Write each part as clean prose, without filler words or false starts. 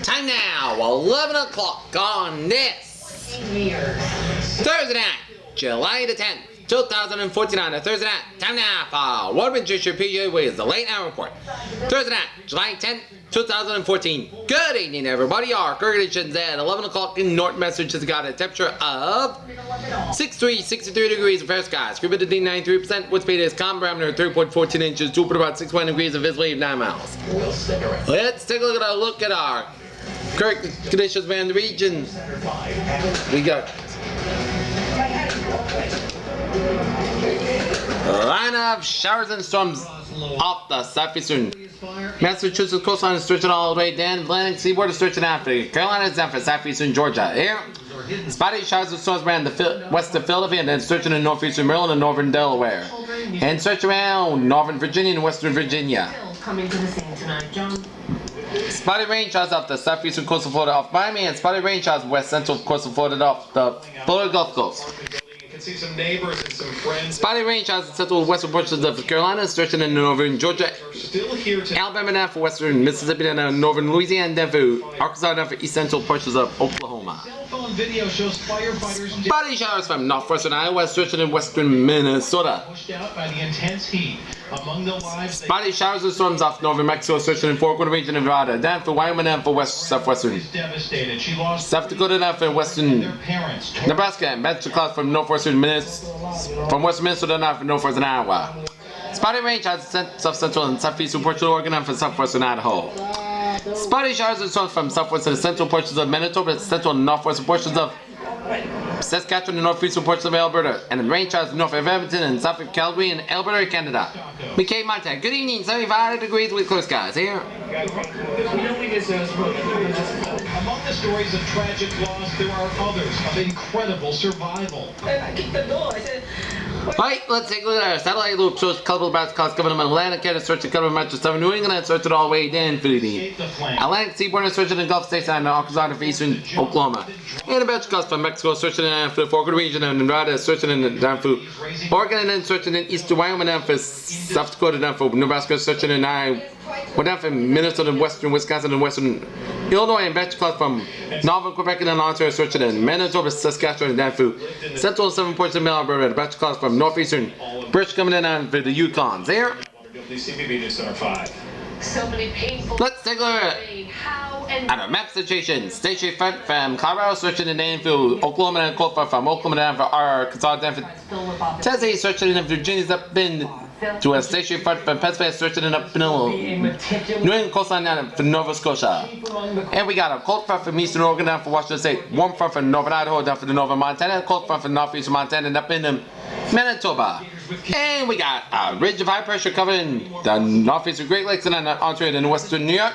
Time now, 11 o'clock on this Thursday night, July the 10th, 2014 on a Thursday night. Time now for World Winchester PGA with the late hour report. Thursday night, July 10th, 2014. Good evening, everybody. Our current conditions at 11 o'clock in North Massachusetts got a temperature of 63 degrees of fair skies. Humidity 93%. Wind speed is calm parameter 3.14 inches. Dew point about 61 degrees of visibility 9 miles. Let's take a look at our current conditions around the region. We got a line of showers and storms off the southeastern Massachusetts coastline is stretching all the way down. Atlantic seaboard is stretching out for Carolinas down for southeastern Georgia. Here, spotty showers and storms around the west of Philadelphia and then stretching in northeastern Maryland and northern Delaware. And stretch around northern Virginia and western Virginia. Coming to the scene tonight, John. Spotty rain showers off the southeastern coast of Florida off Miami and spotty rain showers west central coast of Florida off the Florida Gulf Coast. See some neighbors and some friends. Spotty rain showers in central and western portions of the Carolinas, stretching in northern Georgia, Alabama down for western Mississippi down to northern Louisiana, down for Arkansas down for east central portions of Oklahoma. Video shows firefighters Spotty showers from northwestern Iowa, stretching in western Minnesota. pushed out by the intense heat. Among the lives Spotty showers and storms off northern Mexico, stretching in Fork region of Nevada, down for Wyoming down for southwestern. is devastated. She lost South Dakota down for western their parents. Nebraska and Metro clouds from northwestern from western Minnesota down for northwestern Iowa. Spotty rain showers in south central and southeastern portions of Oregon down for southwestern Idaho. Spotty showers and storms from southwestern and central portions of Manitoba, central and northwestern portions of Saskatchewan and northeastern portions of Alberta, and rain showers north of Edmonton and south of Calgary and Alberta, Canada. McKay, Montana. Good evening, 75 degrees with clear skies here. Among the stories of tragic loss, there are others of incredible survival. Right, let's take a look at our satellite loop. Shows a couple of bats clouds coming from Atlantic Canada, stretching coming from Metro 7 New England, and stretching all the way down for the Atlantic seaboard and stretching in the Gulf States and Arkansas for eastern Oklahoma. And a batch comes from Mexico, stretching in for the Fork region and Nevada, stretching in down for Oregon, and then stretching in eastern Wyoming, down for South Dakota, down for Nebraska, stretching in Iowa, down for Minnesota, western Wisconsin, and western Illinois, and batch clouds from northern Quebec and Ontario, stretching in Manitoba, Saskatchewan, and down for central and southern portions of Alberta, batch clouds from northeastern British coming in on for the Yukons. There. So many painful. Let's take a look at our map situation. Station front from Colorado, stretching in Danville, Oklahoma, and Colfa from Oklahoma down for Arkansas, down for Tennessee, stretching in Virginia's up in to a station front from Pennsylvania, stretching in up in New England coastline down for Nova Scotia. And we got a cold front from eastern Oregon down for Washington State, warm front from northern Idaho down for the northern Montana, cold front from northeastern Montana and up in Manitoba. And we got a ridge of high pressure covering the northeastern Great Lakes and Ontario and western New York.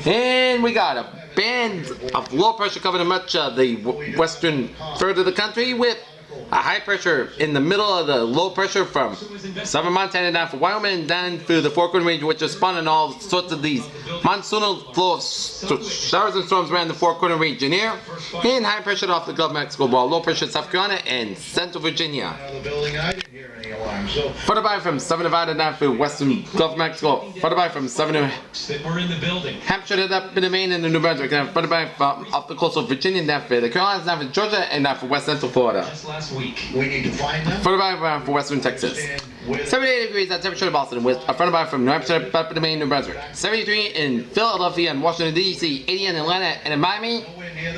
And we got a band of low pressure covering much of the western third of the country with a high pressure in the middle of the low pressure from southern Montana down for Wyoming down through the Fork region, which is spawning all sorts of these monsoonal flow of showers and storms around the Four Corner region here, and high pressure off the Gulf of Mexico, while low pressure South Carolina and Central Virginia. Further by from southern Nevada down through western Gulf of Mexico, further by from southern Hampshire up in the Maine and the New Brunswick, and further by from off the coast of Virginia down for the Carolinas, down for Georgia, and down for west central Florida. We need to find them. Further by for western Texas. 78 degrees at temperature in Boston, with a further by from New Hampshire up in the Maine, New Brunswick. 73 in Philadelphia and Washington D.C., 80 in Atlanta and in Miami.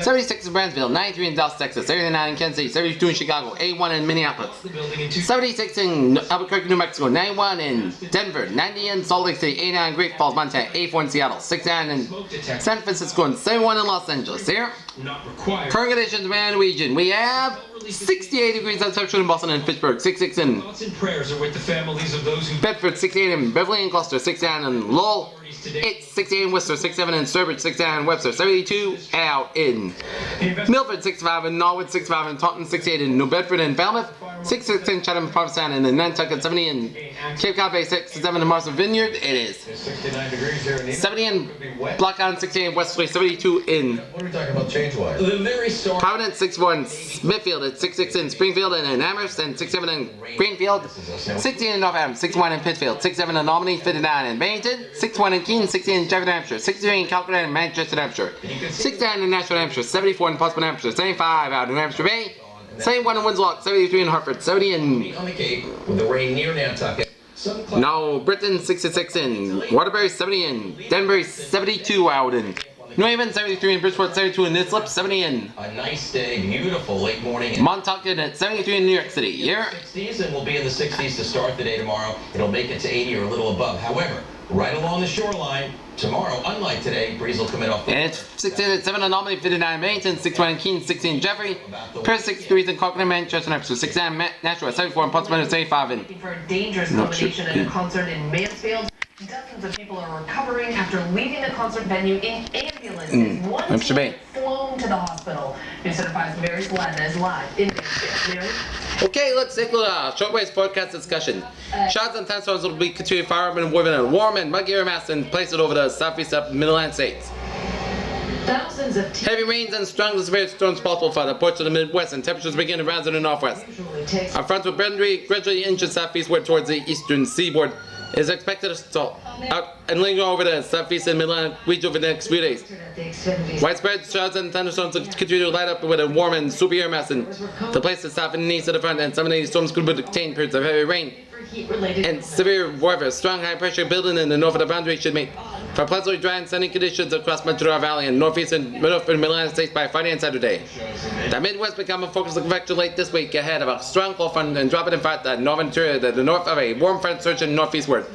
76 in Brownsville, 93 in Dallas, Texas, 79 in Kansas City, 72 in Chicago, 81 in Minneapolis, 76 in Albuquerque, New Mexico, 91 in Denver, 90 in Salt Lake City, 89 in Great Falls, Montana, 84 in Seattle, 69 in San Francisco, and 71 in Los Angeles. Here, current conditions around the region. We have 68 degrees at temperature in Boston and Pittsburgh, 66 in Bedford, 68 in Beverly and Gloucester, 69 in Lowell, it's 68 in Worcester, 67 in Sturbridge, 69 in Webster, 72 out in Milford, 65 in Norwood, 65 in Taunton, 68 in New Bedford and Falmouth, 66 in Chatham, Provincetown, and in Nantucket, 70 in Cape Cod Bay, 67 in Marston Vineyard. It is 70 in Block Island, 68 in Westerly, 72 in Providence, 61 in Smithfield, it's 66 in Springfield and in Amherst, and 67 in Greenfield, 16 in Northampton, 61 in Pittsfield, 67 in Albany, 59 in Bennington, 61 61 in Keene, 60 in Jefferson, New Hampshire, 63 in Calgary and Manchester, New Hampshire, 69 in Nashville, New Hampshire, 74 in Portsmouth, New Hampshire, 75 out in New Hampshire Bay, 71 in Winslow, 73 in Hartford, 70 in on the Cape with the rain near Nantucket. Now Britain, 66 in Waterbury, 70 in Denver, 72 out in New Haven, 73 in Bridgeport, 72 in Islip, 70 in A nice day, beautiful late morning. Montauk, and 73 in New York City. Here, 60s, and we'll be in the 60s to start the day tomorrow. It'll make it to 80 or a little above. However, right along the shoreline, tomorrow, unlike today, breeze will come in off the... and it's 16 at 7 anomaly, 59 in Bennington, 61 in Keene, 16 in Jeffrey, Paris, 63 in Cochran, Manchester, New Hampshire, 69 in Nashua, 74 in Portsmouth, 75 in... For a dangerous combination at a concert in Mansfield. Dozens of people are recovering after leaving the concert venue in ambulances. One team flown to the hospital. News Center 5's Mary Sladna is live in Mansfield. Mary? Okay, let's take a shortwave podcast discussion. Shots and thunderstorms will be continuing fire and warm and warm and muggy air mass and placed over the southeast up Midland states. Thousands of Heavy rains and strong to severe storms possible for the ports of the Midwest, and temperatures begin to rise in the Northwest. Our front will gradually inch southeastward towards the eastern seaboard. Is expected to stall out and linger over the southeast and Midland region over the next few days. Widespread showers and thunderstorms will continue to light up with a warm and soupy air mass in the places south and east of the front, and some of these storms could contain periods of heavy rain and severe weather. Strong high pressure building in the north of the boundary should make for pleasantly dry and sunny conditions across much of our valley and northeast and Midland states by Friday and Saturday. The Midwest become a focus of convection late this week ahead of a strong cold front and dropping in fact the northern interior to the north of a warm front surging northeastward.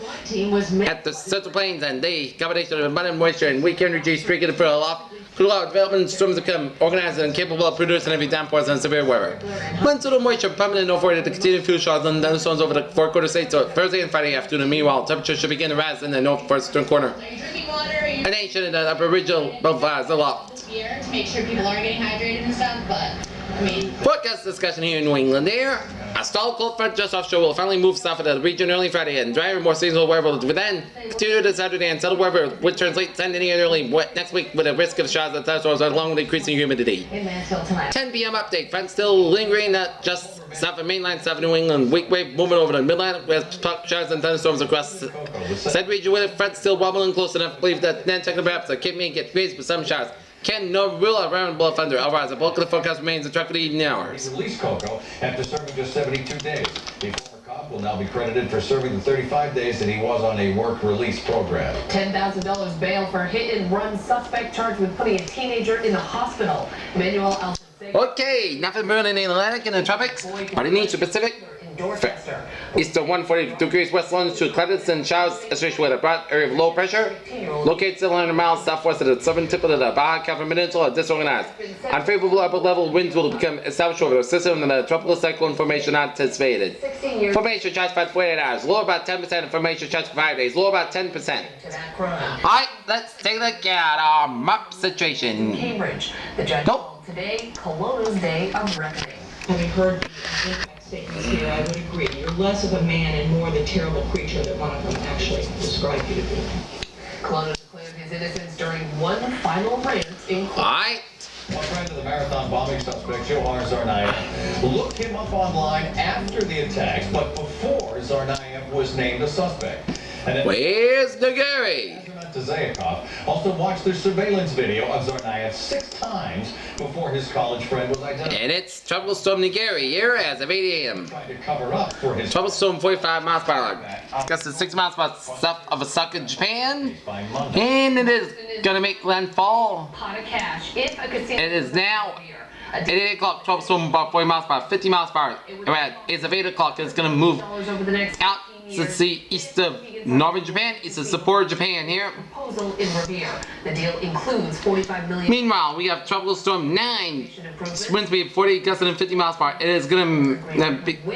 At the central plains and the combination of abundant moisture and weak energy streaking for aloft, cool out development storms become organized and capable of producing heavy downpours and severe weather. Winds of moisture permanent northward to continue few showers and thunderstorms over the four quarter states so Thursday and Friday afternoon. Meanwhile, temperatures should begin to rise in the northwestern corner. A nation in the upper regional profiles a lot. Here to make sure people are getting hydrated and stuff, but I mean. Forecast discussion here in New England. There, a stalled cold front just offshore will finally move south of the region early Friday, and drier, more seasonal weather will then continue to Saturday and settled weather, which turns late Sunday and early wet next week with a risk of showers and thunderstorms along with increasing humidity. 10 p.m. update. Front still lingering just south of mainline, south of New England. Weak wave moving over the Midland with showers and thunderstorms across said region with a front still wobbling close enough to believe that then technically perhaps the Cape may get grazed with some showers. Can no rule around blow thunder. Otherwise, the bulk of the forecast remains in truck evening hours. Released Coco after serving just 72 days. The former cop will now be credited for serving the 35 days that he was on a work release program. $10,000 bail for hit-and-run suspect charged with putting a teenager in the hospital. Manuel Alfonso. Okay, nothing burning in the Atlantic and the tropics, but it needs the Pacific. East of 140 degrees west longitude, clouds and showers associated with a broad area of low pressure. Located 700 miles southwest of the southern tip of the Baja California Peninsula, disorganized. Unfavorable upper level winds will become established over the system and the tropical cyclone formation anticipated. Formation charged for 48 hours, low about 10%, formation charged for 5 days, low about 10%. Alright, let's take a look at our map situation. Cambridge, the judge called today Kelowna's day of reckoning. Having heard the impact statements here, I would agree. You're less of a man and more the terrible creature that one of them actually described you to be. Kelowna declared his innocence during one final rant in court. Alright. One friend of the marathon bombing suspect, Johar Tsarnaev, looked him up online after the attacks, but before Tsarnaev was named a suspect. And where's Nagari? Zayakov also watched the surveillance video of Tsarnaev 6 times before his college friend was identified. And it's Tropical Storm Nagari here as of 8 a.m. Trying to cover up for his Tropical Storm 45 miles per hour. Gusted 6 miles per hour south of Osaka, Japan. And it is gonna make landfall. Pot of cash. If a casino it is now at 8 o'clock, Tropical Storm about 40 miles per hour, 50 miles per hour. It's of 8 o'clock, it's gonna move over the next out to the east of northern Japan. It's a Sapporo, Japan here. Proposal in Revere. The deal includes $45 million. Meanwhile, we have Tropical Storm 9. Wind speed 40 gusting and 50 miles per hour. It is gonna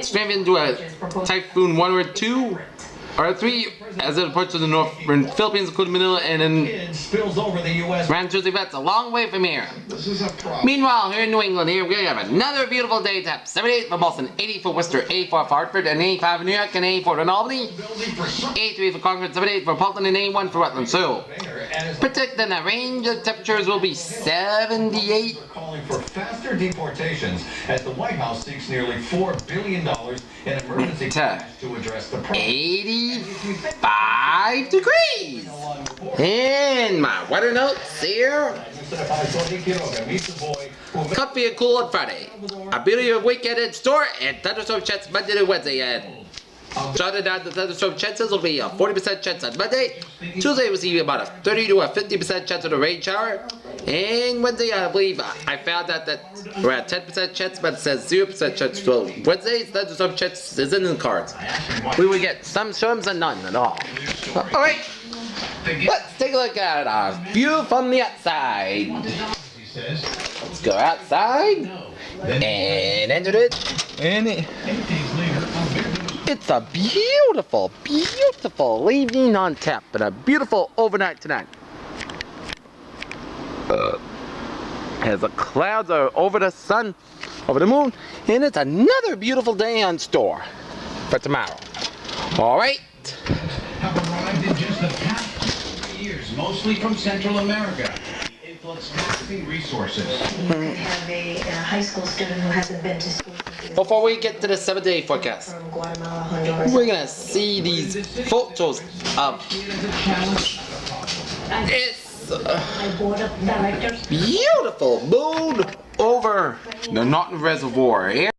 strengthen into a Typhoon 1 or 2 or 3 as it approaches the northern Philippines, including Manila, and then spills over the U.S. Grand Jersey. That's a long way from here. This is a problem. Meanwhile, here in New England, here we have another beautiful day. Tap 78 for Boston, 80 for Worcester, 84 for Hartford, and 85 for New York, and 84 for Albany, 83 for Concord, 78 for Portland, and 81 for Rutland. So, predicting the range of temperatures will be 78. Calling for faster deportations as the White House seeks nearly $4 billion in emergency cash to address the problem. 80. If you think 5 degrees. And my weather notes here. Comfy and cool on Friday. A beautiful weekend in store and thunderstorm chance Monday to Wednesday. And jotted down the thunderstorm chances will be a 40% chance on Monday. Tuesday we'll see about a 30 to a 50% chance of a rain shower. And Wednesday, I believe I found out that we're at 10% chance, but it says 0% chance. So Wednesday's thunderstorm chance isn't in the cards. We will get some storms and none at all. Alright, let's take a look at our view from the outside. Let's go outside and enter it. And it's a beautiful, beautiful evening on tap and a beautiful overnight tonight. As the clouds are over the sun, over the moon, and it's another beautiful day on store for tomorrow. Alright. Have arrived in just the past 3 years, mostly from Central America. Influx taxing resources. You could have a high school student who hasn't been to school. Before we get to the 7-day forecast, From Guatemala, Honduras. we're gonna see these photos of this Board of directors. beautiful moon over the Norton Reservoir.